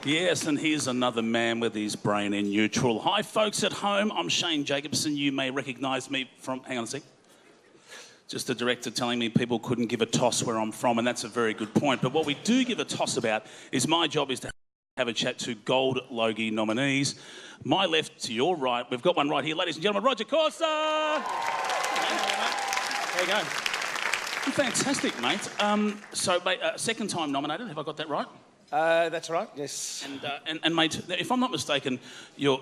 Yes, and here's another man with his brain in neutral. Hi, folks at home. I'm Shane Jacobson. You may recognise me from... Hang on a sec. Just the director telling me people couldn't give a toss where I'm from, and that's a very good point. But what we do give a toss about is my job is to have a chat to Gold Logie nominees. My left to your right, we've got one right here. Ladies and gentlemen, RODGER CORSER! There you go. Fantastic, mate. So, mate, second time nominated. Have I got that right? That's right, yes. And mate, if I'm not mistaken, your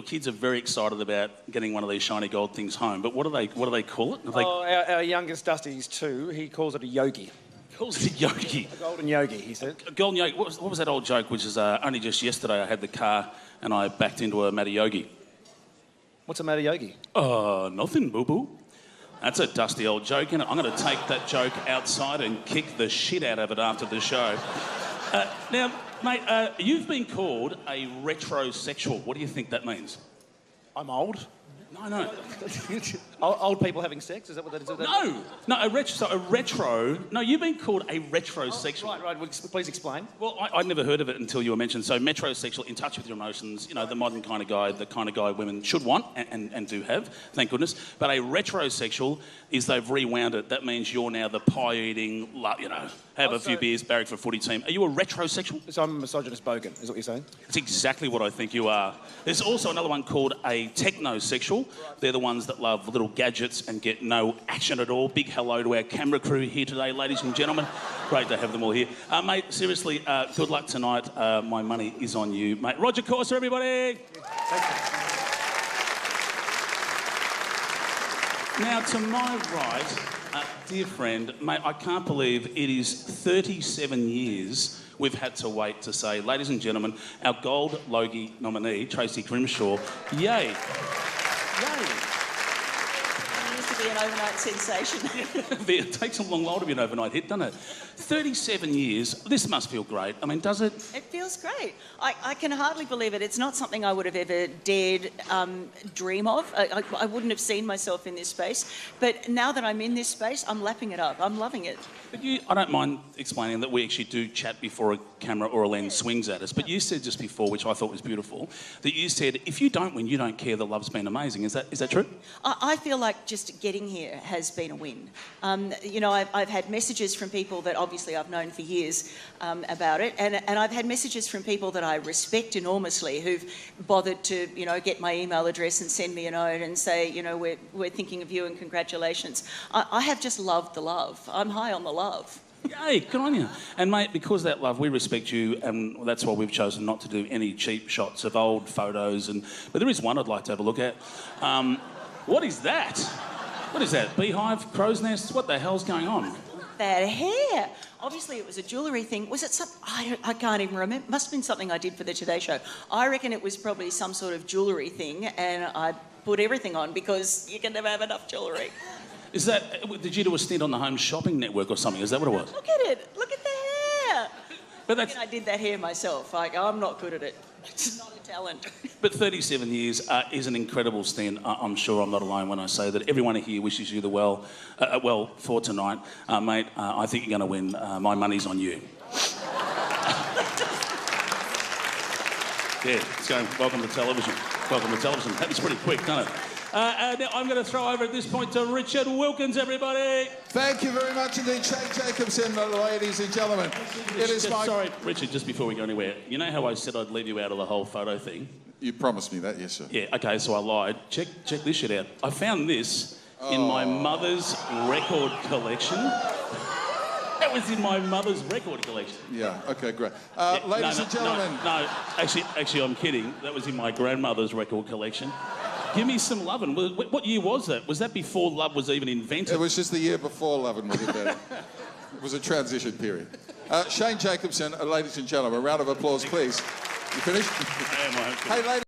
kids are very excited about getting one of these shiny gold things home. But what do they call it? Our youngest Dusty's 2. He calls it a yogi. Calls it a yogi. A golden yogi, he said. A golden yogi. What was that old joke? Which is only just yesterday I had the car and I backed into a Matty Yogi. What's a Matty Yogi? Nothing, boo-boo. That's a dusty old joke, isn't it? I'm going to take that joke outside and kick the shit out of it after the show. Now, mate, you've been called a retrosexual. What do you think that means? I'm old. No. Old people having sex? Is that what that is? No, a retro... No, you've been called a retrosexual. Oh, right. Well, please explain. Well, I'd never heard of it until you were mentioned. So metrosexual, in touch with your emotions, you know, the modern kind of guy, the kind of guy women should want and do have, thank goodness. But a retrosexual is they've rewound it. That means you're now the pie-eating, you know, have a few beers, barrack for a footy team. Are you a retrosexual? So I'm a misogynist bogan, is what you're saying? That's exactly what I think you are. There's also another one called a technosexual. They're the ones that love little gadgets and get no action at all. Big hello to our camera crew here today, ladies and gentlemen. Great to have them all here. Mate, seriously, good luck tonight. My money is on you, mate. RODGER CORSER, everybody! Now, to my right, dear friend, mate, I can't believe it is 37 years we've had to wait to say, ladies and gentlemen, our Gold Logie nominee, Tracey Grimshaw, yay. Yay. It used to be an overnight sensation. It takes a long while to be an overnight hit, doesn't it? 37 years, this must feel great. I mean, does it? It feels great. I can hardly believe it. It's not something I would have ever dared dream of. I wouldn't have seen myself in this space. But now that I'm in this space, I'm lapping it up. I'm loving it. But I don't mind explaining that we actually do chat before a camera or a lens swings at us. But you said just before, which I thought was beautiful, that you said, if you don't win, you don't care. The love's been amazing. Is that true? I feel like just getting here has been a win. You know, I've had messages from people that obviously I've known for years about it, and I've had messages from people that I respect enormously who've bothered to, you know, get my email address and send me a note and say, you know, we're thinking of you and congratulations. I have just loved the love. I'm high on the love. Yay, good on you. And mate, because of that love, we respect you, and that's why we've chosen not to do any cheap shots of old photos. But there is one I'd like to have a look at. What is that? What is that? Beehive? Crow's nests? What the hell's going on? That hair. Obviously, it was a jewellery thing. Was it something? I can't even remember. Must have been something I did for the Today Show. I reckon it was probably some sort of jewellery thing, and I put everything on because you can never have enough jewellery. Is that... Did you do a stint on the Home Shopping Network or something? Is that what it was? Look at it. Look at the hair. But that's... I did that hair myself. Like, I'm not good at it. It's not a talent. But 37 years is an incredible stint. I'm sure I'm not alone when I say that everyone here wishes you the well for tonight. Mate, I think you're going to win. My money's on you. Yeah, it's going, welcome to television. Welcome to television. That was pretty quick, doesn't it? Now I'm going to throw over at this point to Richard Wilkins, everybody. Thank you very much indeed, Shane Jacobson, ladies and gentlemen. Sorry, Richard, just before we go anywhere, you know how I said I'd leave you out of the whole photo thing? You promised me that, yes, sir. Yeah, okay, so I lied. Check this shit out. I found this in my mother's record collection. That was in my mother's record collection. Yeah, okay, great. Ladies and gentlemen... No, actually, I'm kidding. That was in my grandmother's record collection. Give me some lovin'. What year was that? Was that before love was even invented? It was just the year before lovin' was invented. It was a transition period. Shane Jacobson, ladies and gentlemen, a round of applause, please. You finished? I am, Hey, ladies.